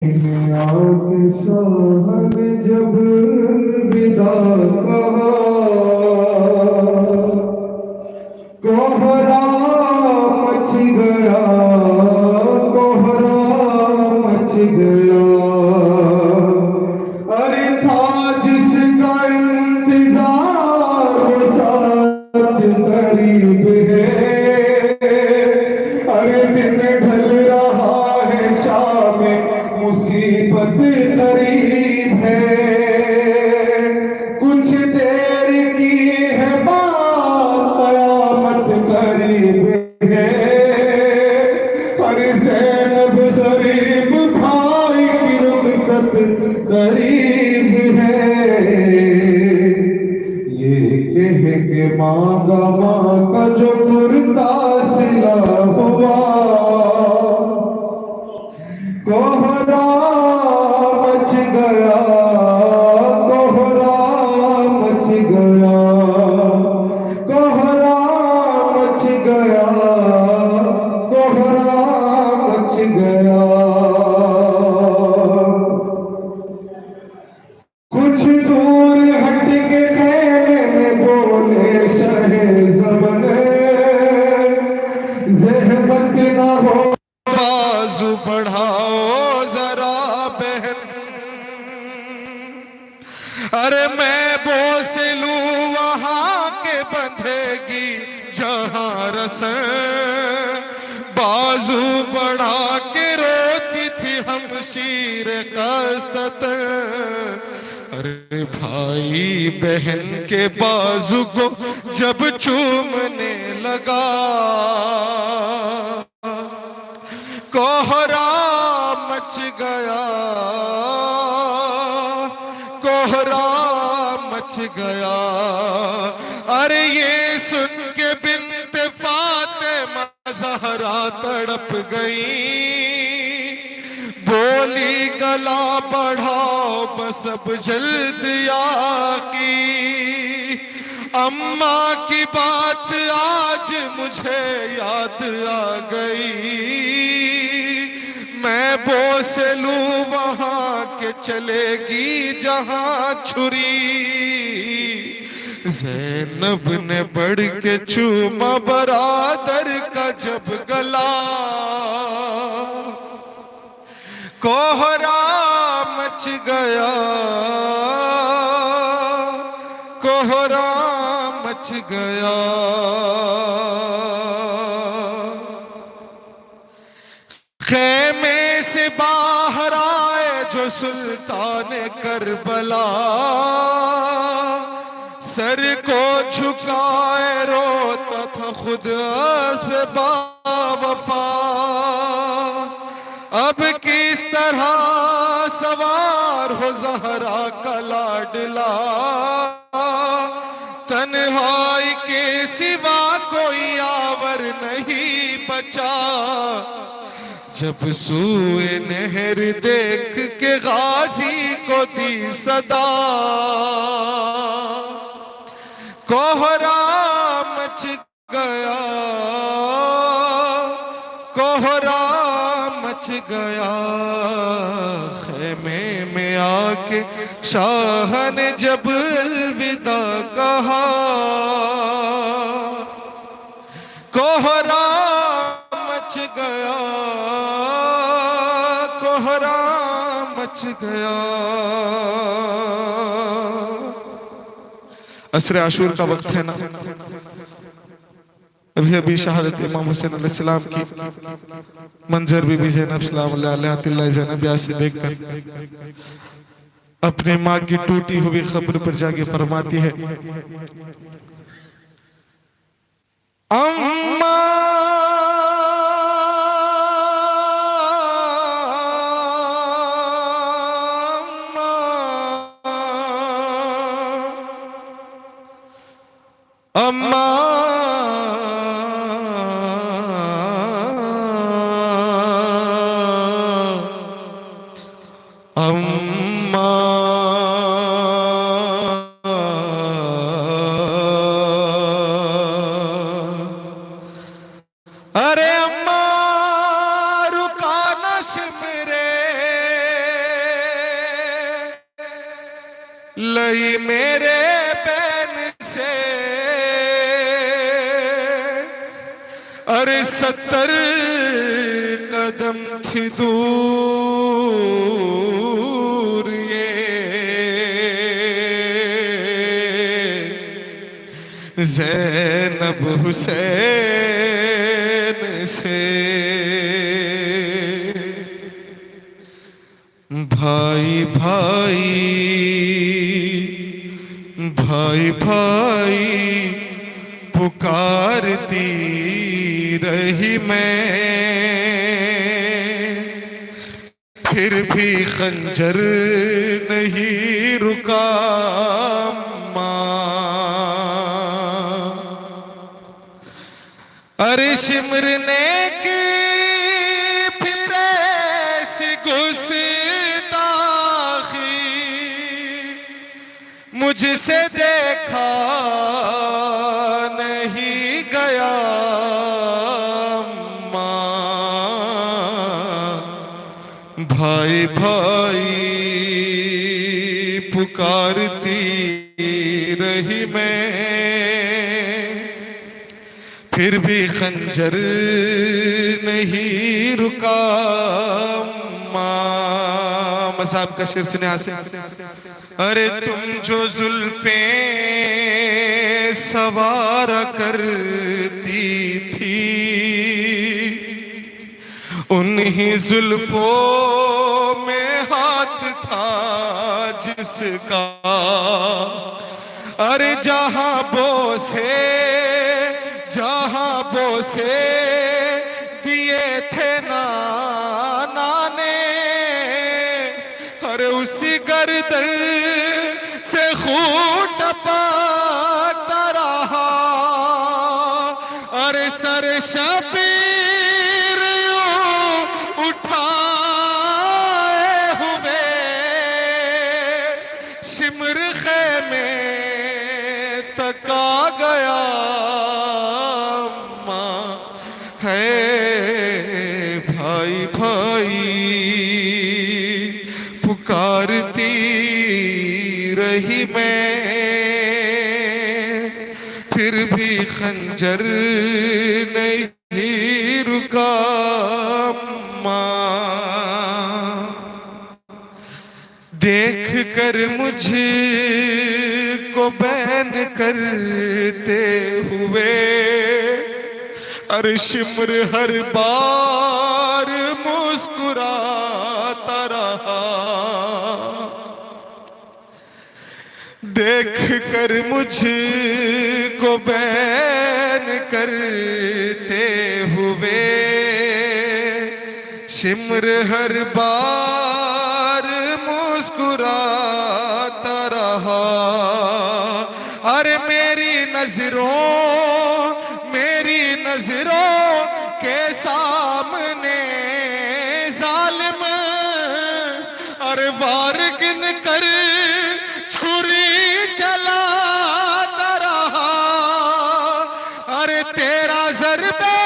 आग शाह ने जब विदा कहा, कोहरा मच गया, कोहरा मच गया। अरे था जिसका इंतजार वो साथ करीब है। अरे दिन ढल रहा है, शाम मुसीबत करीब है। कुछ देर की है बात, कयामत करीब है। अरे ज़ैनब गरीब भाई की रुखसत करीब है। ये कह के मांगा माँ का जो कुर्ता सिला हुआ, कोहरा मच गया, कोहरा मच गया, कोहरा मच गया, कोहरा मच गया। कुछ दूर हट के खेमे में बोले शहे ज़मन, ज़हमत ना हो बाजू बढ़ाओ जरा बहन। अरे मैं बोस लूं वहां के बंधेगी जहां रसन। बाजू बढ़ा के रोती थी हमशीर कस्तत। अरे भाई बहन के बाजू को जब चूमने लगा, कोहरा मच गया, कोहरा मच गया। अरे ये सुन के बिन्त फातिमा ज़हरा तड़प गई। बोली गला बढ़ाओ बस अब जल्दी आकी। अम्मा की बात आज मुझे याद आ गई। मैं बोस लूं वहां के चलेगी जहां छुरी। ज़ैनब ने बढ़ के चूमा बरादर का जब गला, कोहरा मच गया, कोहरा मच गया। खेमे से बाहर आए जो सुल्तान करबला, सर को झुकाए रोता था खुद अस्ब बावफा। अब किस तरह सवार हो ज़हरा का लाडला, तन्हाई के सिवा कोई आवर नहीं बचा। जब सूए नहर देख के गाजी को दी सदा, कोहरा मच गया, कोहरा मच गया। खेमे में आके शाह ने जब अलविदा कहा, कोहरा मच गया, कोहरा मच गया। असरे आशूर का वक्त है ना, अभी अभी शहादत इमाम हुसैन अलैहिस्सलाम की मंजर बीबी ज़ैनब सलाम अलैहा ज़ैनब यासी देखकर अपने माँ की टूटी हुई खबर पर जाके फरमाती है, अम्मा अम्मा अम्मा अरे अम्मा रुका न शिमरे गई मेरे बैन से, अरे 70 कदम थी दूर ये, ज़ैनब हुसैन से। भाई भाई भाई भाई पुकारती रही मैं, फिर भी खंजर नहीं रुका माँ। अरे शिमर ने की फिर ऐसी गुस्ताखी, मुझसे देखा नहीं गया माँ। भाई भाई पुकारती रही मैं, फिर भी खंजर नहीं रुका माँ। मसाब का शेर सुने आसे। अरे तुम जो जुल्फे सवार करती थी, उन्हीं जुल्फों में हाथ था जिसका, अरे जहां बोसे दिए थे नाना ने, अरे उसी गर्दन से खून टपकता रहा। अरे सर शबीर यूं उठाए हुए, शिमर ख़ैमे तक आ गया माँ। है भाई भाई पुकारती रही मैं, फिर भी खंजर नहीं रुका माँ। देख कर मुझको बैन करते हुए, अरे शिमर हर बार मुस्कुराता रहा। देख कर मुझको बैन करते हुए, शिमर हर बार मुस्कुराता रहा। अरे मेरी नजरों के सामने जालिम, अरे वार गिन कर छुरी चलाता रहा। अरे तेरा ज़रबे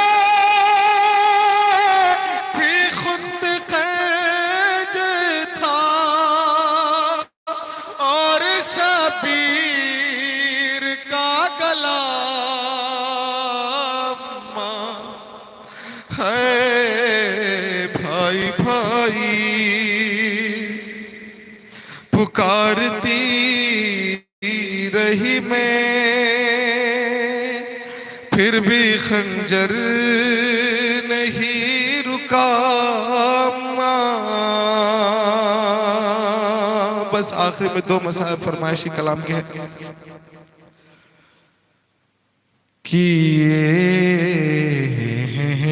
थी खुद कैज था, और शबीर का गला है। भाई भाई पुकारती रही मैं, फिर भी खंजर नहीं रुका माँ। बस आखिर में 2 मसाइल फरमाइशी कलाम के हैं कि ये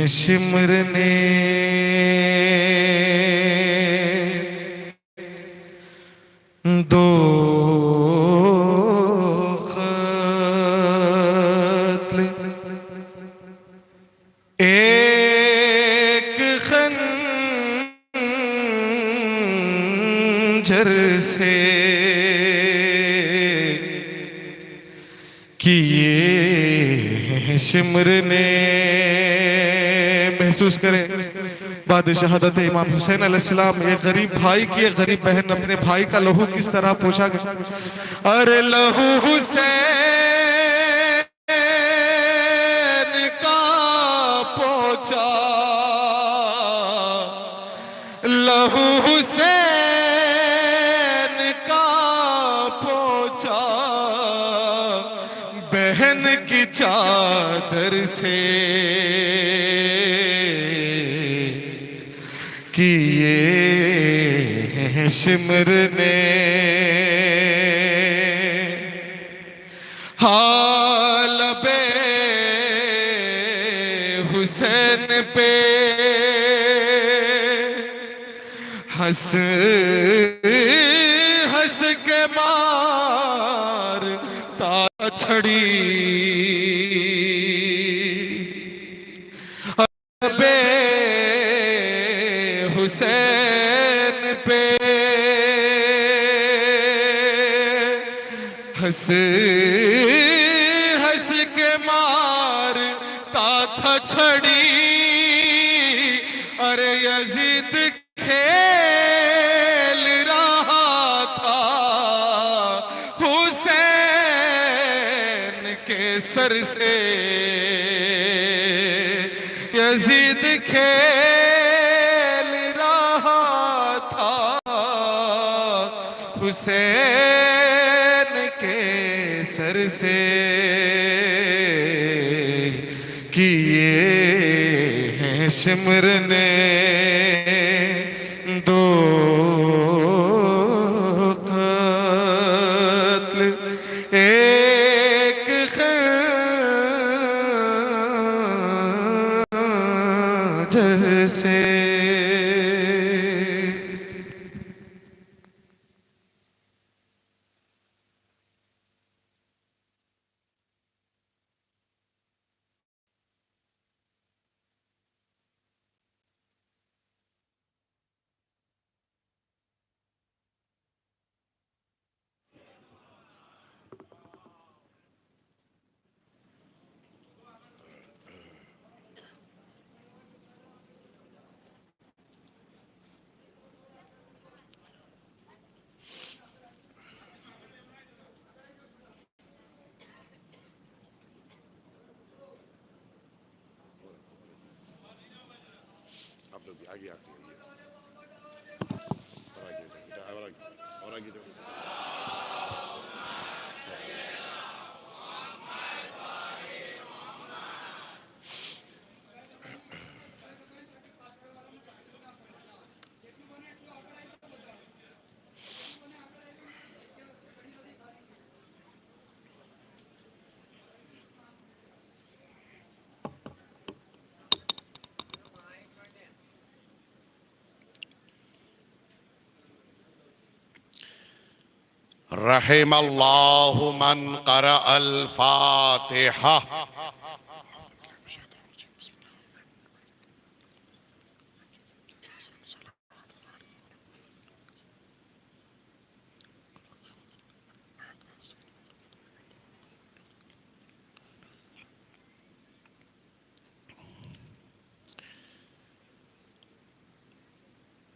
शिमर ने दो क़त्ल, एक खंजर से किए शिमर ने। महसूस करें बाद शहादत इमाम हुसैन अलैहिस्सलाम, एक गरीब भाई की एक गरीब बहन अपने भाई का लहू किस तरह पोछा गया। अरे लहू हुसैन का पोछा, लहू हुसैन का पोछा, बहन की चादर से किए शिमर ने, हालबे हुसैन पे हंस हंस के मार तारा छड़ी, हालबे हुसैन पे हंस हंस के मारता था छड़ी। अरे यजीद खेल रहा था हुसैन के सर से, यजीद खेल रहा था हुसैन के सर से, किए हैं शिमर ने दो कत्ल एक खंजर से। आप लोग आगे आते हैं, और आगे जाओ। रहमल्लाहु मन क़रा अल फातिहा।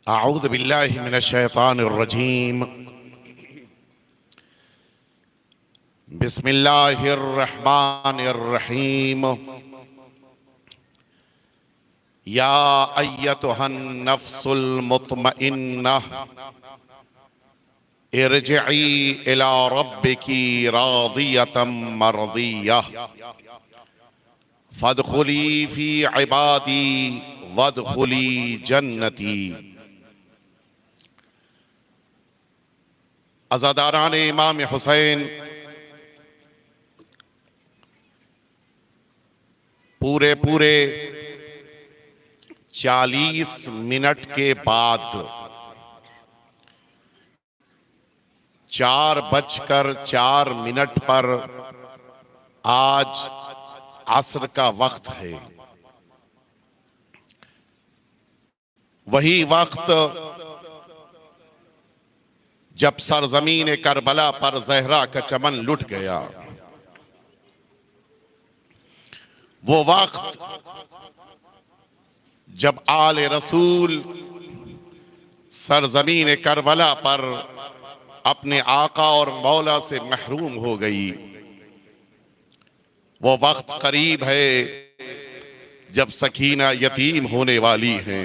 अऊज़ु बिल्लाहि मिनश शैतानिर रजीम। बिस्मिल्लाहिर्रहमानिर्रहीम। या अय्यतुहन नफ्सुल मुतमइन्ना इरजिई इला रब्बिकी रादियतम मर्दिया फदखुली फी इबादी वदखुली जन्नती। अज़ादारान इमाम हुसैन, पूरे 40 मिनट के बाद 4:04 पर आज असर का वक्त है। वही वक्त जब सरजमीन करबला पर जहरा का चमन लुट गया। वो वक्त जब आले रसूल सरजमीन करबला पर अपने आका और मौला से महरूम हो गई, वो वक्त करीब है जब सकीना यतीम होने वाली है।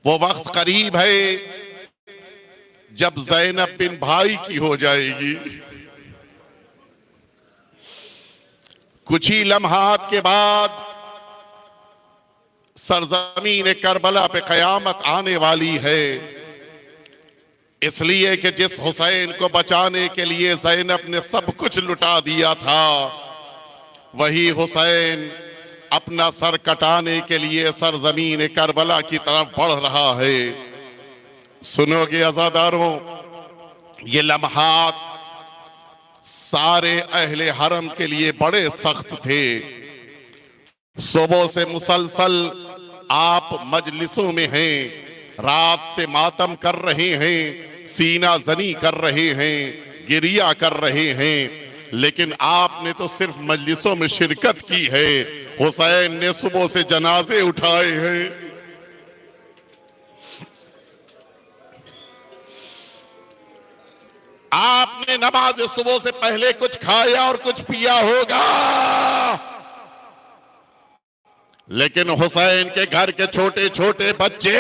वो वक्त करीब है जब ज़ैनब बिन भाई की हो जाएगी। कुछ ही लम्हात के बाद सरजमीन करबला पे कयामत आने वाली है, इसलिए कि जिस हुसैन को बचाने के लिए ज़ैनब ने सब कुछ लुटा दिया था, वही हुसैन अपना सर कटाने के लिए सरजमीन करबला की तरफ बढ़ रहा है। सुनोगे अज़ादारों, ये लम्हात सारे अहले हरम के लिए बड़े सख्त थे। सुबह से मुसलसल आप मजलिसों में हैं, रात से मातम कर रहे हैं, सीना जनी कर रहे हैं, गिरिया कर रहे हैं, लेकिन आपने तो सिर्फ मजलिसों में शिरकत की है। हुसैन ने सुबह से जनाजे उठाए हैं। आपने नमाज सुबह से पहले कुछ खाया और कुछ पिया होगा, लेकिन हुसैन के घर के छोटे छोटे बच्चे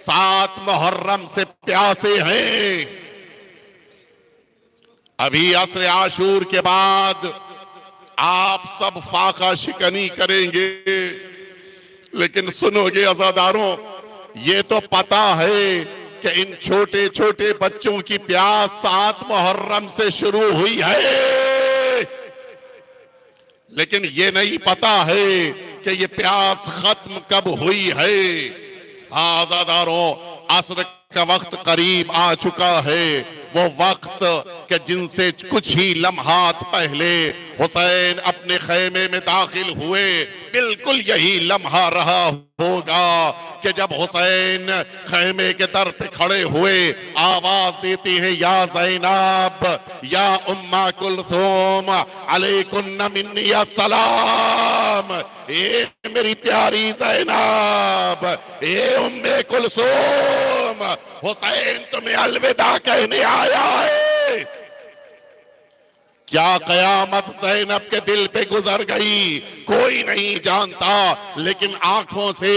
7 मुहर्रम से प्यासे हैं। अभी असर आशूर के बाद आप सब फाका शिकनी करेंगे, लेकिन सुनोगे अज़ादारों, ये तो पता है कि इन छोटे छोटे बच्चों की प्यास 7 मुहर्रम से शुरू हुई है, लेकिन ये नहीं पता है कि ये प्यास खत्म कब हुई है। हाँ अज़ादारों, असर का वक्त करीब आ चुका है, वो वक्त के जिनसे कुछ ही लम्हात पहले हुसैन अपने खैमे में दाखिल हुए, बिल्कुल यही लम्हा रहा होगा कि जब हुसैन खैमे के दर पे खड़े हुए आवाज देती है, या ज़ैनब या उम्मा कुलसूम अलैकुन्न मिन्नी अस्सलाम, ए मेरी प्यारी ज़ैनब, ए उम्मे कुलसूम, हुसैन तुम्हें अलविदा कहने आया है। क्या कयामत ज़ैनब के दिल पे गुजर गई कोई नहीं जानता, लेकिन आंखों से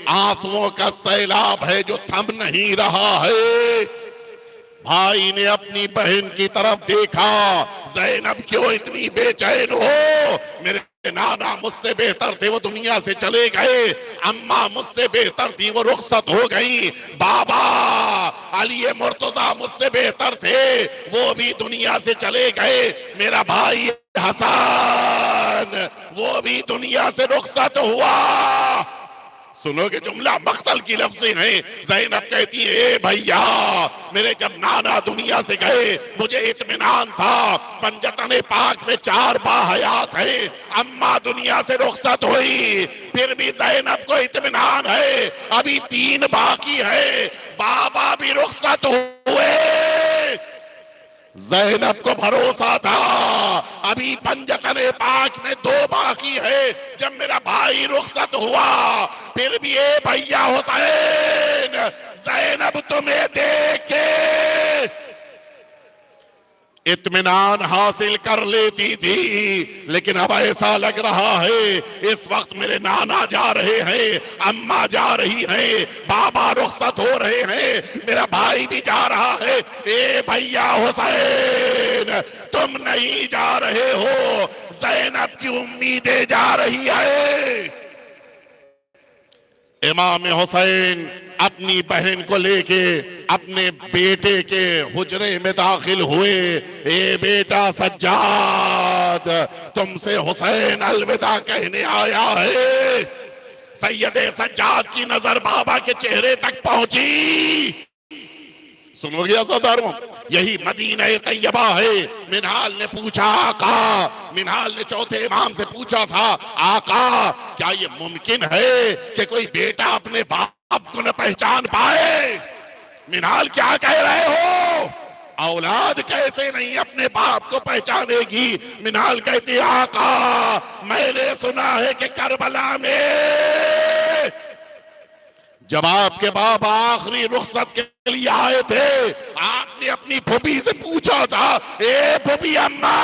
आंसुओं का सैलाब है जो थम नहीं रहा है। भाई ने अपनी बहन की तरफ देखा, ज़ैनब क्यों इतनी बेचैन हो, मेरे नाना मुझसे बेहतर थे वो दुनिया से चले गए, अम्मा मुझसे बेहतर थी वो रुखसत हो गई, बाबा अली मुर्तजा मुझसे बेहतर थे वो भी दुनिया से चले गए, मेरा भाई हसन वो भी दुनिया से रुखसत हुआ। सुनोगे जुमला मख्तल की लफ्ज़ें हैं। ज़ैनब कहती है, ए भैया मेरे जब नाना दुनिया से गए मुझे इत्मीनान था, पंजतन पाक में 4 बाहयात है, अम्मा दुनिया से रुखसत हुई, फिर भी ज़ैनब को इत्मीनान है अभी 3 बाकी है, बाबा भी रुखसत हुए। ज़ैनब को भरोसा था अभी पंजतन पाक में 2 बाकी है, जब मेरा भाई रुखसत हुआ, फिर भी ए भैया हुसैन ज़ैनब तुम्हें देख के इत्मीनान हासिल कर लेती थी, लेकिन अब ऐसा लग रहा है इस वक्त मेरे नाना जा रहे हैं, अम्मा जा रही हैं, बाबा रुखसत हो रहे हैं, मेरा भाई भी जा रहा है, ए भैया हुसैन तुम नहीं जा रहे हो, ज़ैनब की उम्मीदें जा रही है। इमाम हुसैन अपनी बहन को लेके अपने बेटे के हुजरे में दाखिल हुए। ए बेटा सज्जाद, तुमसे हुसैन अलविदा कहने आया है। सैयदे सज्जाद की नजर बाबा के चेहरे तक पहुंची। सुनोगे अज़ादारों, यही मदीना तैयबा है। मिनहाल ने पूछा आका, मिनहाल ने चौथे इमाम से पूछा था, आका क्या ये मुमकिन है कि कोई बेटा अपने बाप को न पहचान पाए? मिनहाल क्या कह रहे हो? औलाद कैसे नहीं अपने बाप को पहचानेगी। मिनाल कहती आका मैंने सुना है कि करबला में जब आपके बाप आखिरी रुखसत के लिए आए थे, आपने अपनी फूफी से पूछा था, ए फूफी अम्मा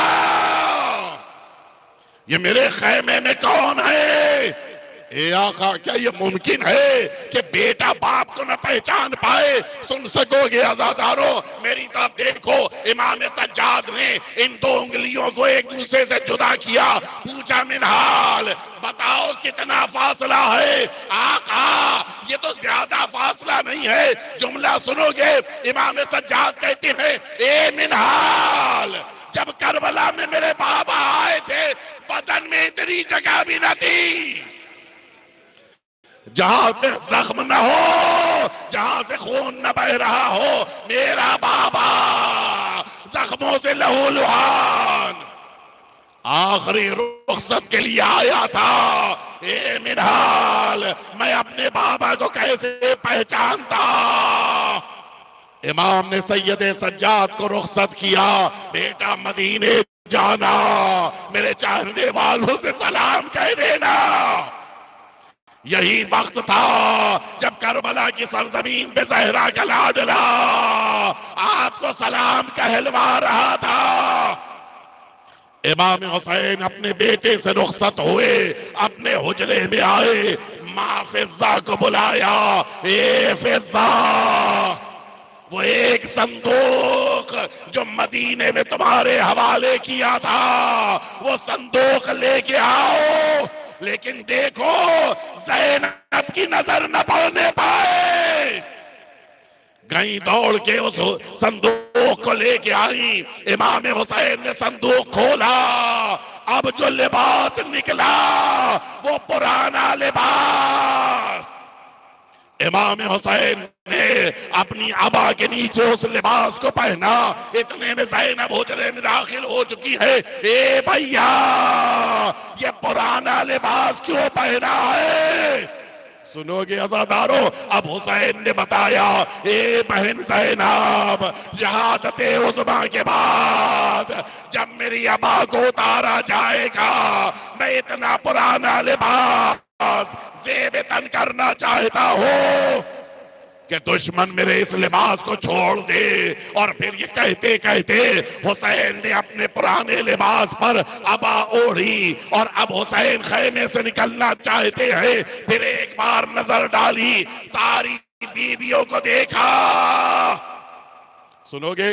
ये मेरे खैमे में कौन है? ए आका क्या ये मुमकिन है कि बेटा बाप को न पहचान पाए? सुन सकोगे अज़ादारों, मेरी तरफ देखो। इमाम सज्जाद ने इन दो उंगलियों को एक दूसरे से जुदा किया। पूछा मिनहाल बताओ कितना फासला है? आका ये तो ज्यादा फासला नहीं है। जुमला सुनोगे, इमाम सज्जाद कहते हैं ए मिनहाल जब करबला में मेरे बाबा आए थे बदन में इतनी जगह भी न थी जहां पे जख्म न हो, जहां से खून न बह रहा हो। मेरा बाबा जख्मों से लहूलुहान आखिरी रुखसत के लिए आया था। ए मिनहाल मैं अपने बाबा को कैसे पहचानता? इमाम ने सैयद सज्जाद को रुखसत किया। बेटा मदीने जाना, मेरे चाहने वालों से सलाम कह देना। यही वक्त था जब करबला की सरजमीन पे ज़हरा का लाडला आपको सलाम कहलवा रहा था। इमाम हुसैन अपने बेटे से रुखसत हुए, अपने हुजरे में आए, माँ फिज़्ज़ा को बुलाया। ए फिज़्ज़ा वो एक संदूक जो मदीने में तुम्हारे हवाले किया था वो संदूक लेके आओ। लेकिन देखो ज़ैनब की नजर न पड़ने पाए। गई दौड़ के उस संदूक को लेके आई। इमाम हुसैन ने संदूक खोला। अब जो लिबास निकला वो पुराना लिबास। इमाम हुसैन ने अपनी अबा के नीचे उस लिबास को पहना। इतने में ज़ैनब हुजरे में दाखिल हो चुकी है। ए भैया ये पुराना लिबास क्यों पहना है? सुनोगे अज़ादारों, अब हुसैन ने बताया ए बहन ज़ैनब शहादत उज़्मा के बाद जब मेरी अबा को उतारा जाएगा मैं इतना पुराना लिबास ज़ेब तन करना चाहता हूँ कि दुश्मन मेरे इस लिबास को छोड़ दे। और फिर ये कहते कहते हुसैन ने अपने पुराने लिबास पर अबा ओढ़ी और अब हुसैन खैमे से निकलना चाहते हैं। फिर एक बार नजर डाली, सारी बीवियों को देखा। सुनोगे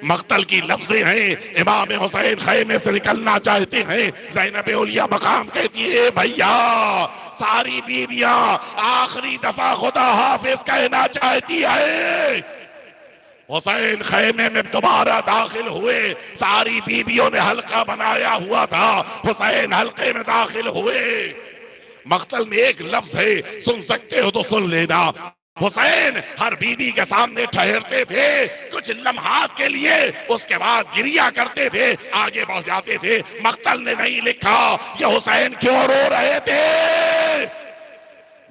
मक्तल की लफ्ज़ें हैं। इमाम हुसैन खैमे से निकलना चाहते हैं। ज़ैनब औलिया मकाम कहती है भैया सारी बीवियां आखिरी दफा खुदा हाफिज कहना चाहती है। हुसैन खैमे में दोबारा दाखिल हुए। सारी बीवियों ने हल्का बनाया हुआ था। हुसैन हल्के में दाखिल हुए। मक्तल में एक लफ्ज है, सुन सकते हो तो सुन लेना। हुसैन हर बीबी के सामने ठहरते थे कुछ लम्हात के लिए, उसके बाद गिरिया करते थे, आगे बढ़ जाते थे। मक्तल ने नहीं लिखा ये हुसैन क्यों रो रहे थे।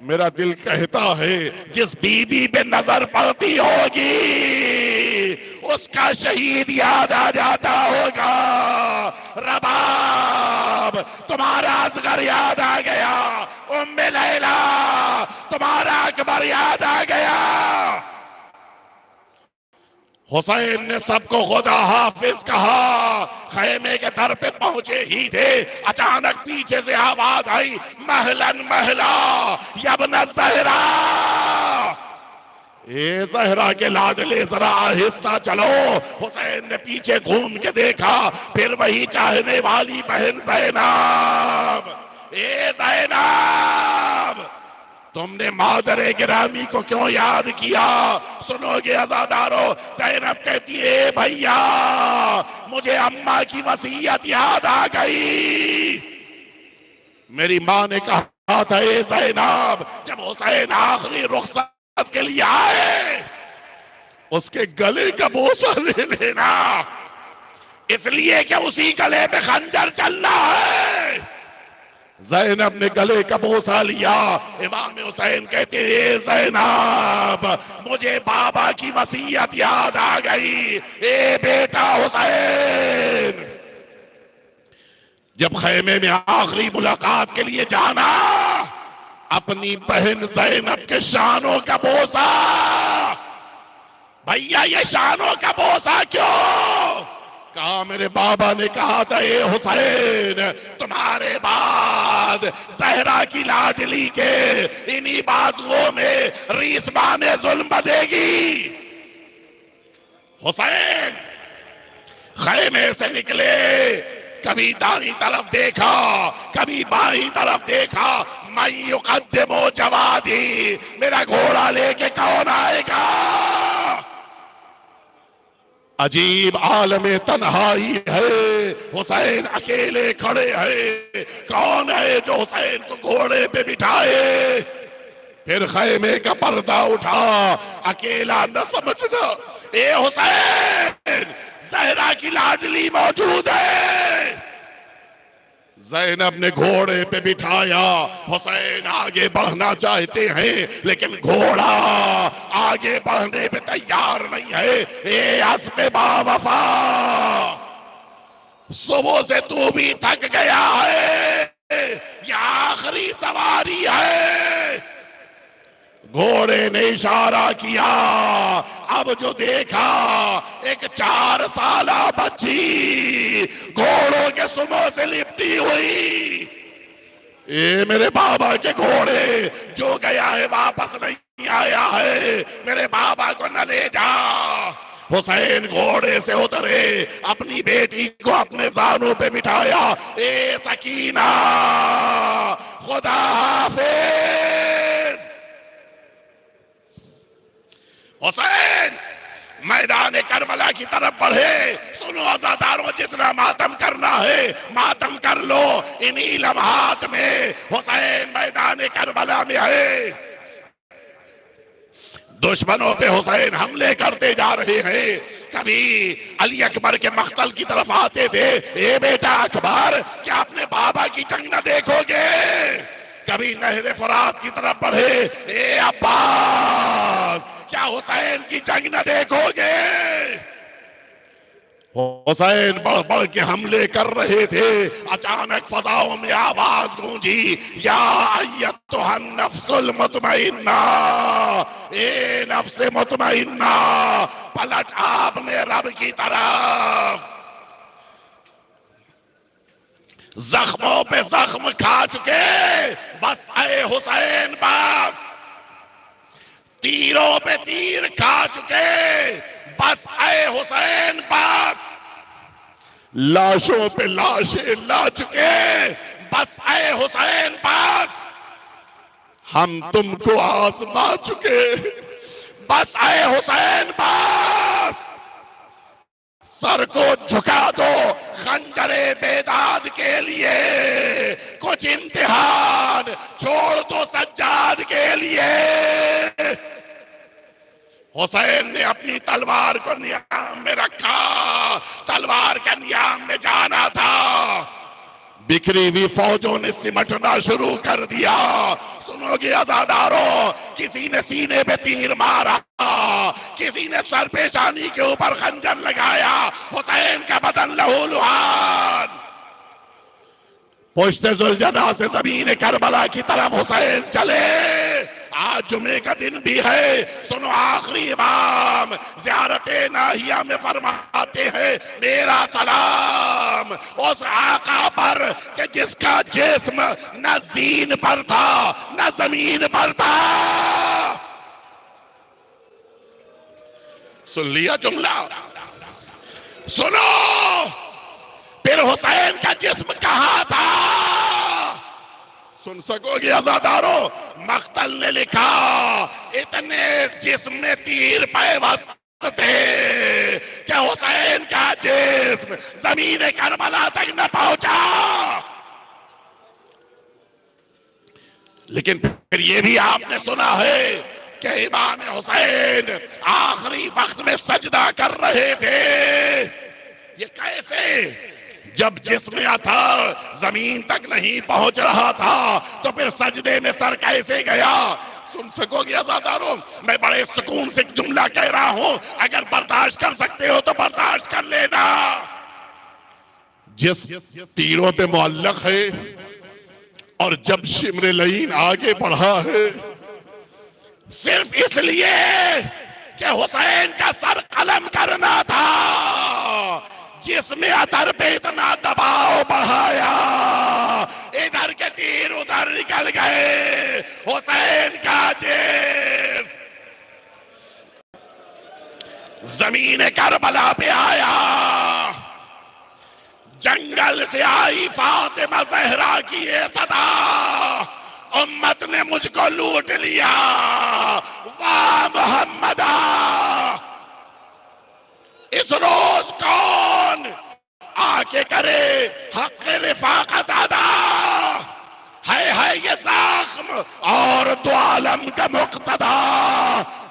मेरा दिल कहता है जिस बीबी पे नजर पड़ती होगी उसका शहीद याद आ जाता होगा। रबाब तुम्हारा असगर याद आ गया, उम्मे लैला तुम्हारा अकबर याद आ गया। हुसैन ने सबको खुदा हाफिज कहा। खैमे के दर पे पहुंचे ही थे, अचानक पीछे से आवाज आई महलन महला यब्न ज़हरा। ए ज़हरा के लाडले जरा आहिस्ता चलो। हुसैन ने पीछे घूम के देखा, फिर वही चाहने वाली बहन ज़ैनब। ए ज़ैनब तुमने मादरे गिरामी को क्यों याद किया? सुनोगे अज़ादारों, ज़ैनब कहती है भैया मुझे अम्मा की वसीयत याद आ गई। मेरी माँ ने कहा था ए ज़ैनब जब हुसैन आखिरी रुखसत के लिए आए उसके गले का बोसा ले लेना, इसलिए कि उसी गले पे खंजर चलना है। ज़ैनब ने गले का बोसा लिया। इमाम हुसैन कहते हैं ज़ैनब मुझे बाबा की वसीयत याद आ गई। ए बेटा हुसैन, जब खैमे में आखिरी मुलाकात के लिए जाना, अपनी बहन ज़ैनब के शानों का बोसा, भैया ये शानों का बोसा क्यों? कहा मेरे बाबा ने कहा था ए हुसैन तुम्हारे बाद सहरा की लाडली के इन्हीं बाजुओं में रीसबाने जुल्म बधेगी। हुसैन खैमे से निकले, कभी दाईं तरफ देखा, कभी बाईं तरफ देखा। मैं युक़द्दिमु जवादी, मेरा घोड़ा लेके कौन आएगा? अजीब आलमे तन्हाई है, हुसैन अकेले खड़े हैं। कौन है जो हुसैन को घोड़े पे बिठाए? फिर खैमे का पर्दा उठा, अकेला न समझना ए हुसैन, ज़हरा की लाडली मौजूद है। ज़ैनब ने घोड़े पे बिठाया। हुसैन आगे बढ़ना चाहते हैं लेकिन घोड़ा आगे बढ़ने पे तैयार नहीं है। ए अस्बे बावफा, सुबह से तू भी थक गया है, ये आखिरी सवारी है। घोड़े ने इशारा किया। अब जो देखा एक 4 साला बच्ची घोड़ों के सुमों से लिपटी हुई। ये मेरे बाबा के घोड़े, जो गया है वापस नहीं आया है, मेरे बाबा को न ले जा। हुसैन घोड़े से उतरे, अपनी बेटी को अपने जानों पे बिठाया। ए सकीना, खुदा हाफिज। हुसैन मैदान करबला की तरफ बढ़े। सुनो अज़ादारों, जितना मातम करना है मातम कर लो। इन्हीं लम्हात में हुसैन मैदान करबला में है। दुश्मनों पे हुसैन हमले करते जा रहे हैं। कभी अली अकबर के मख्तल की तरफ आते थे। ए बेटा अकबर, क्या अपने बाबा की जंग न देखोगे? कभी नहर फरात की तरफ बढ़े। ए अब्बास, क्या हुसैन की जंग न देखोगे? हुसैन बढ़ बढ़ के हमले कर रहे थे। अचानक फजाओं में आवाज गूंजी, या अय्यतुहन नफ्सुल मुतमइन्ना, ए नफ्स मुतमइन्ना, पलट आपने रब की तरफ। जख्मों पे जख्म खा चुके, बस आए हुसैन बस। तीरों पे तीर खा चुके, बस आए हुसैन बस। लाशों पे लाशें ला चुके, बस आए हुसैन बस। हम तुमको आजमा चुके, बस आए हुसैन बस। सर को झुका दो खंजरे बेदाद के लिए, कुछ इम्तिहान छोड़ दो सज्जाद के लिए। हुसैन ने अपनी तलवार को नियाम में रखा, तलवार का नियाम में जाना था। बिखरी हुई फौजों ने सिमटना शुरू कर दिया। सुनोगे अज़ादारों, किसी ने सीने पे तीर मारा, किसी ने सर पेशानी के ऊपर खंजर लगाया। हुसैन का बदन लहूलुहान। पुश्ते जुलजना से जमीन करबला की तरफ हुसैन चले। आज जुमे का दिन भी है। सुनो, आखिरी इमाम ज़ियारते नाहिया में फरमाते हैं, मेरा सलाम उस आका पर कि जिसका जिस्म न ज़ीन पर था न जमीन पर था। सुन लिया जुमला? सुनो, फिर हुसैन का जिस्म कहां था? सुन सकोगे अज़ादारों? मख्तल ने लिखा, इतने जिस्म में तीर पैवस्त थे कि हुसैन का जिस्म ज़मीन करबला तक न पहुंचा। लेकिन फिर ये भी आपने सुना है कि इमाम हुसैन आखिरी वक्त में सजदा कर रहे थे। ये कैसे? जब जिस्म अतहर जमीन तक नहीं पहुंच रहा था तो फिर सजदे में सर कैसे गया? सुन सकोगे अज़ादारों, मैं बड़े सुकून से जुमला कह रहा हूं, अगर बर्दाश्त कर सकते हो तो बर्दाश्त कर लेना। जिस तीरों पे मुअल्लक है और जब शिमर लईन आगे बढ़ा है सिर्फ इसलिए कि हुसैन का सर कलम करना था, जिसमें अतर पे इतना दबाव बढ़ाया, इधर के तीर उधर निकल गए। हुसैन का जिस्म जमीन करबला पे आया। जंगल से आई फातिमा ज़हरा की ये सदा, उम्मत ने मुझको लूट लिया, वाह मोहम्मदा। इस रोज कौन आके करे हक रिफाकत अदा? है ये ज़ख्म और दो आलम का मुक्तदा।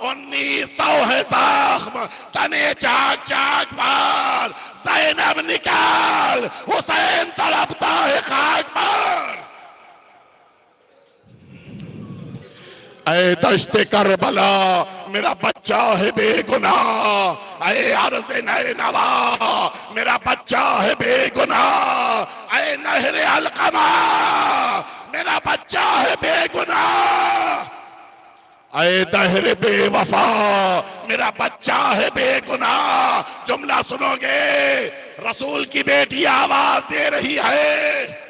1900 है ज़ख्म तने चाक चाक पर, ज़ैनब निकाल हुसैन तड़पता है खाक पर। ऐ दश्ते करबला मेरा बच्चा है बेगुनाह, ऐ अर्ज़ नैनवा मेरा बच्चा है बेगुनाह, ऐ नहरे अलकमा मेरा बच्चा है बेगुनाह, ऐ दहर बेवफा मेरा बच्चा है बेगुनाह। जुमला सुनोगे, रसूल की बेटी आवाज दे रही है।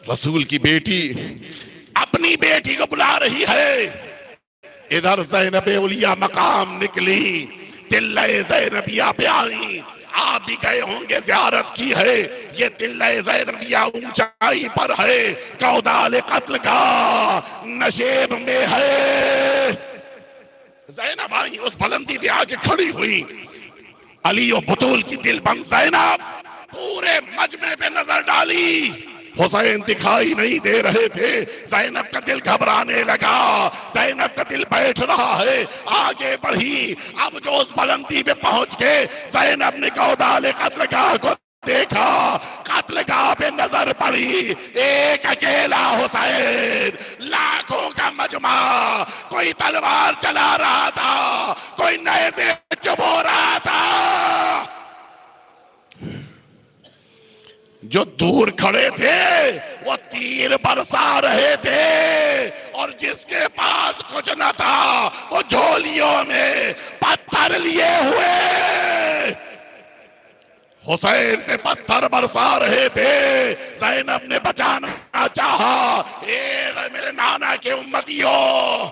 रसूल की बेटी अपनी बेटी को बुला रही है। इधर ज़ैनब उलिया मकाम निकली, तिल्ले ज़ैनबिया पे आई। आप भी गए होंगे, ज़ियारत की है। ये तिल्ले ज़ैनबिया ऊंचाई पर है, कौदाल कत्ल का नशेब में है। ज़ैनब आई, उस बुलंदी पे आके खड़ी हुई। अली और बतूल की दिलबंद ज़ैनब पूरे मजमे पे नजर डाली। हुसैन दिखाई नहीं दे रहे थे। ज़ैनब का दिल घबराने लगा, ज़ैनब का दिल बैठ रहा है। आगे बढ़ी, अब जो उस बुलंदी पे पहुंच गए, ज़ैनब ने कौदाल कत्लगाह को देखा। कत्लगाह पे नजर पड़ी, एक अकेला हुसैन, लाखों का मजमा। कोई तलवार चला रहा था, कोई नेज़े चुभो रहा था। जो दूर खड़े थे वो तीर बरसा रहे थे, और जिसके पास कुछ न था वो झोलियों में पत्थर लिए हुए हुसैन पे पत्थर बरसा रहे थे। ज़ैनब ने बचाना चाहा, ए मेरे नाना के उम्मतियों,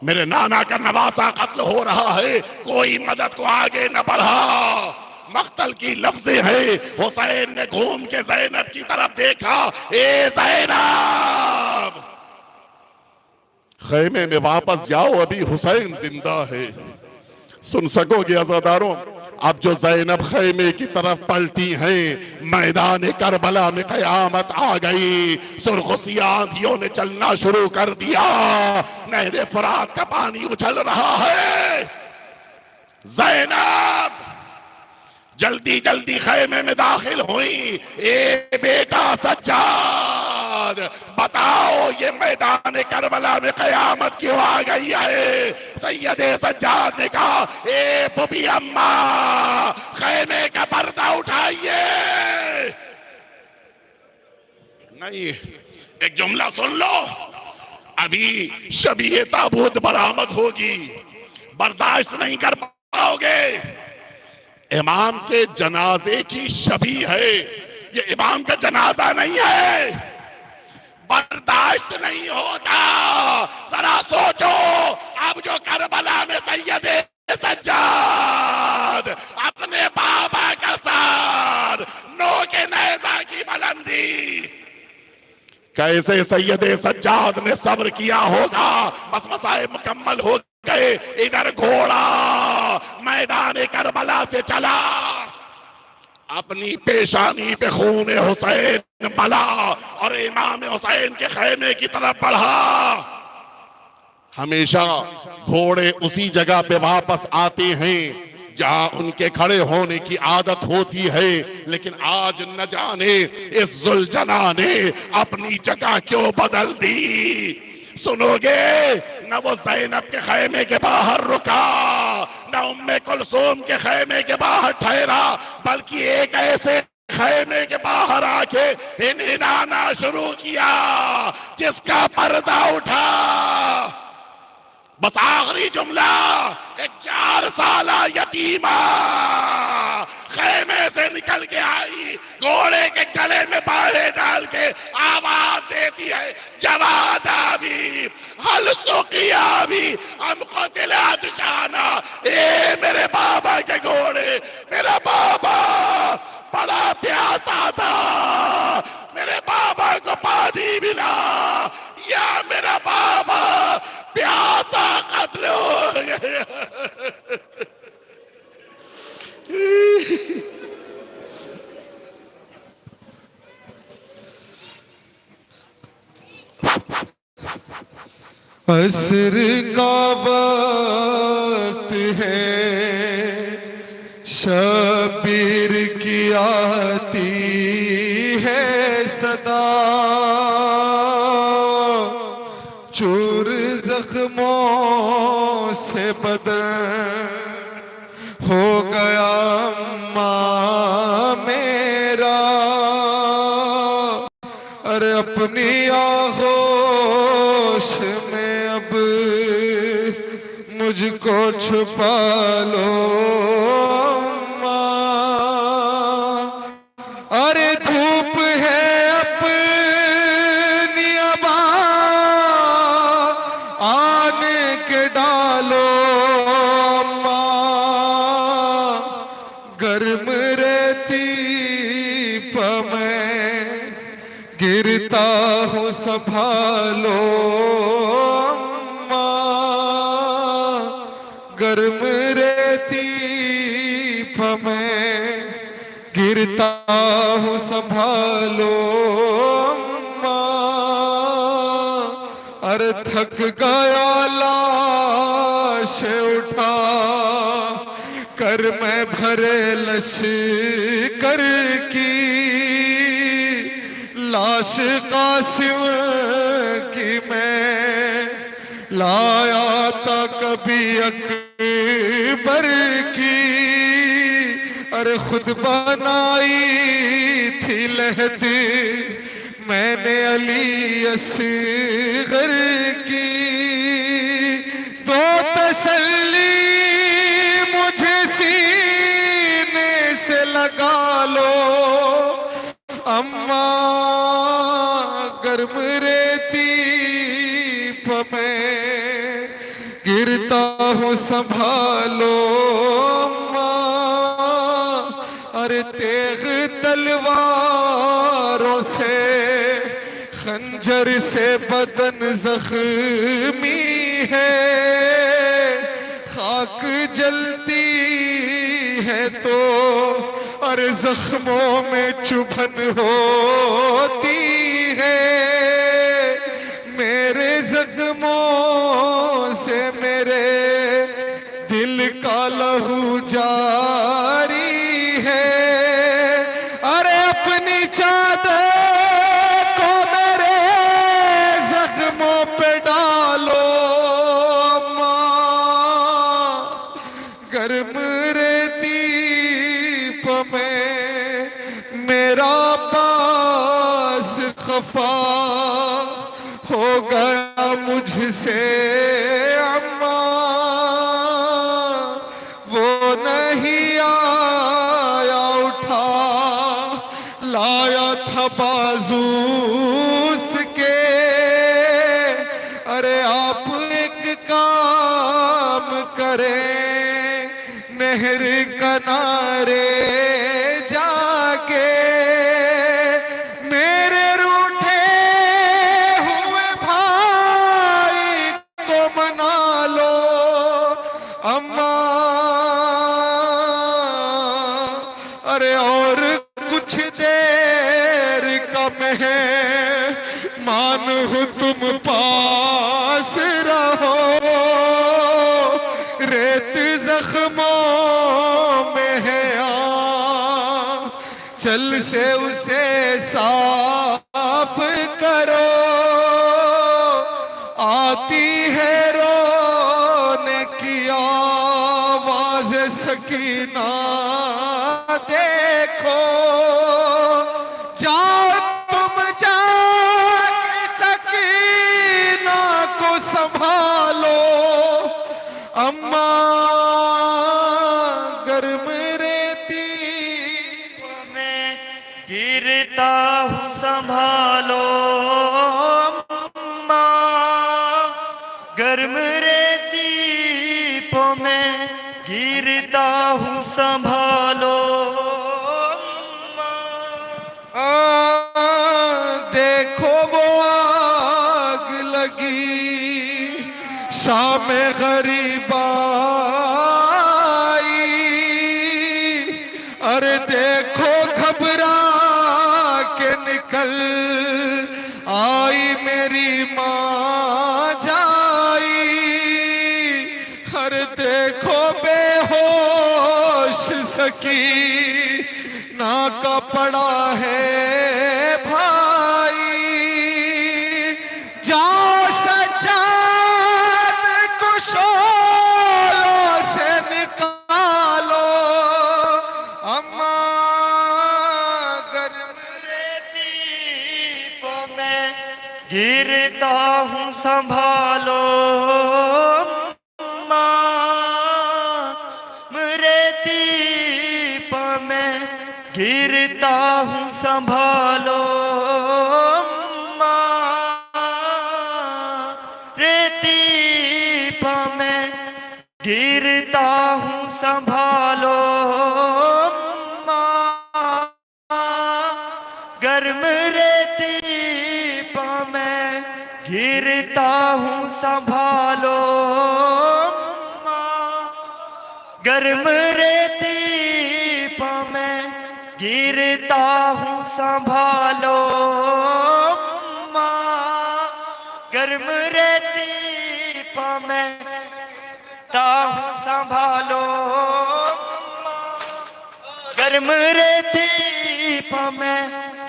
मेरे नाना का नवासा कत्ल हो रहा है, कोई मदद को आगे न बढ़ा। मख्तल की लफ्ज़ें हैं। हुसैन ने घूम के ज़ैनब की तरफ देखा, ए ज़ैनब खैमे में वापस जाओ, अभी हुसैन जिंदा है। सुन सकोगे अज़ादारों, अब जो ज़ैनब खैमे की तरफ पलटी हैं, मैदान करबला में क़यामत आ गई। सुरखुसी आंधियों ने चलना शुरू कर दिया, नहरे फरात का पानी उछल रहा है। ज़ैनब जल्दी जल्दी खैमे में दाखिल हुई। ए बेटा सज्जाद, बताओ ये मैदान करबला में क़यामत क्यों आ गई है? सैयदे सज्जाद ने कहा, ए बुबी अम्मा, खैमे का पर्दा उठाइए। नहीं, एक जुमला सुन लो, अभी शबीह ताबूत बरामद होगी, बर्दाश्त नहीं कर पाओगे। इमाम के जनाजे की शबी है, ये इमाम का जनाजा नहीं है, बर्दाश्त नहीं होता। जरा सोचो, अब जो करबला में सैयदे सज्जाद अपने बाबा का सर, नो के नेज़ा की बुलंदी, कैसे सैयदे सज्जाद ने सब्र किया होगा। बस मसाए मुकम्मल हो गए। इधर घोड़ा मैदान करबला से चला, अपनी पेशानी पे खून हुसैन मला, और इमाम हुसैन के खैमे की तरफ बढ़ा। हमेशा घोड़े उसी जगह पे वापस आते हैं जहां उनके खड़े होने की आदत होती है, लेकिन आज न जाने इस जुलझना ने अपनी जगह क्यों बदल दी। सुनोगे, न वो ज़ैनब के खैमे के बाहर रुका, न उम्मे कुलसूम के खैमे के बाहर ठहरा, बल्कि एक ऐसे खैमे के बाहर आके हिनहिनाना शुरू किया जिसका पर्दा उठा। बस आखिरी जुमला, एक 4 साला यतीमा खैमे से निकल के आई, घोड़े के गले में बाहें डाल के आवाज देती है, जवादा भी हल सुकिया भी हमको दिला दुशाना। ए मेरे बाबा के घोड़े, मेरा बाबा बड़ा प्यासा था, मेरे बाबा को पानी मिला, या मेरा बाबा प्यासा कत्ल हो गया। असर का वक्त है, शबीर की आती है सदा, चूर जख्मों से बदन हो गया अम्मा मेरा। अरे अपनी आगोश में अब मुझको छुपा लो अम्मा। अरे धूप है अपनी अबा आन के डालो अम्मा। गर्म रहती मैं गिरता हूँ संभालो अम्मा। गर्म रहती मैं गिरता हूँ संभालो अम्मा। अरे थक गया लाश उठा कर मैं भरे लश्कर की। लाश कासिम की मैं लाया था कभी अकबर की। अरे खुद बनाई थी लहद मैंने अली असगर की। दो तसल्ली मुझे सीने से लगा लो अम्मा। गर्म रहती मैं गिरता हूँ संभालो अम्मा। अरे तेग तलवारों से खंजर से बदन जख्मी है। खाक जलती है तो और जख्मों में चुभन होती है। मेरे जख्मों से मेरे दिल का लहू जारी है। अरे अपनी चादर को मेरे जख्मों पे डालो माँ। गर्म रहती में मेरा पास खफा हो गया मुझसे अम्मा। वो नहीं आया उठा लाया था बाजू उसके। अरे आप एक काम करें नहर किनारे जाके मेरे रूठे हुए भाई को मना लो अम्मा। अरे और कुछ देर का मेहमान हूँ तुम पास रहो। रेत जख्मों जल से उसे साफ करो, आती है रोने की आवाज सकीना देखो, जाओ तुम जाके सकीना को संभालो, अम्मा गर्म रेती में गिरता हूँ संभालो, अम्मा गर्म रेती पो में गिरता हूँ संभालो, अम्मा देखो वो आग लगी शाम गरीबा, अरे देखो घबरा के निकल आई मेरी माँ जाई, अरे देखो बेहोश सकी ना का पड़ा है भाई, जाओ सजाद को शोलों से निकालो, अम्मा गर्म दीप में गिरता हूँ संभालो, अम्मा मेरे दीप में गिरता हूँ संभालो, अम्मा रे दीप में गिरता हूँ संभालो, अम्मा गर्म रेती में गिरता हूँ संभालो, अम्मा गर्म रेती में गिरता हूँ संभालो, अम्मा गर्म रेती में गिरता हूँ संभालो, गर्म रेती में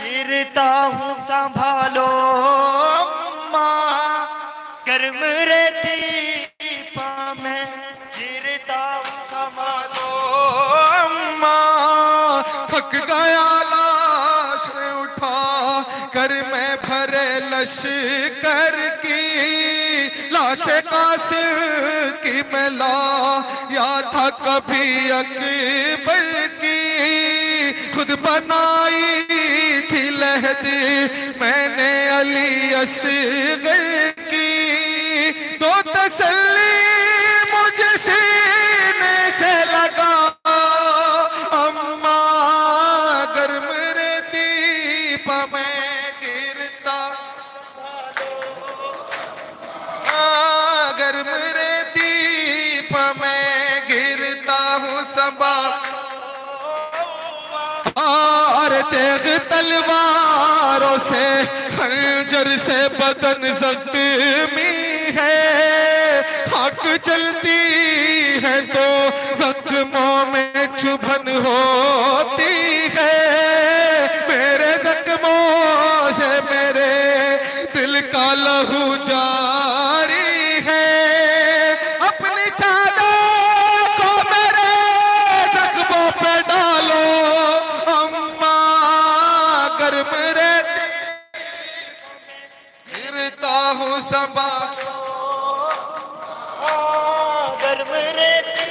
गिरता हूँ संभालो, अम्मा गर्म रेती में गिरता हूँ संभालो, अम्मा थक गया लाश में उठा कर मैं भरे लश्कर की, लाश कासिम की मैं या था कभी अकबर की, खुद बनाई थी लहदी मैंने अली असगर की, तो तसल्ली मुझे सीने से लगा, अम्मा गर्म रेती में गिरता, गर्म रेती में गिरता हूँ सबा, और तेग तलवारों से खंजर से बदन जख्मी है, आँख चलती है तो जख्मों में चुभन होती है, मेरे जख्मों से मेरे दिल का लहू जारी है, अपनी चादर को मेरे जख्मों पे डालो, अम्मा गर्म रेती गिरता हूँ संभालो, गर्म रेती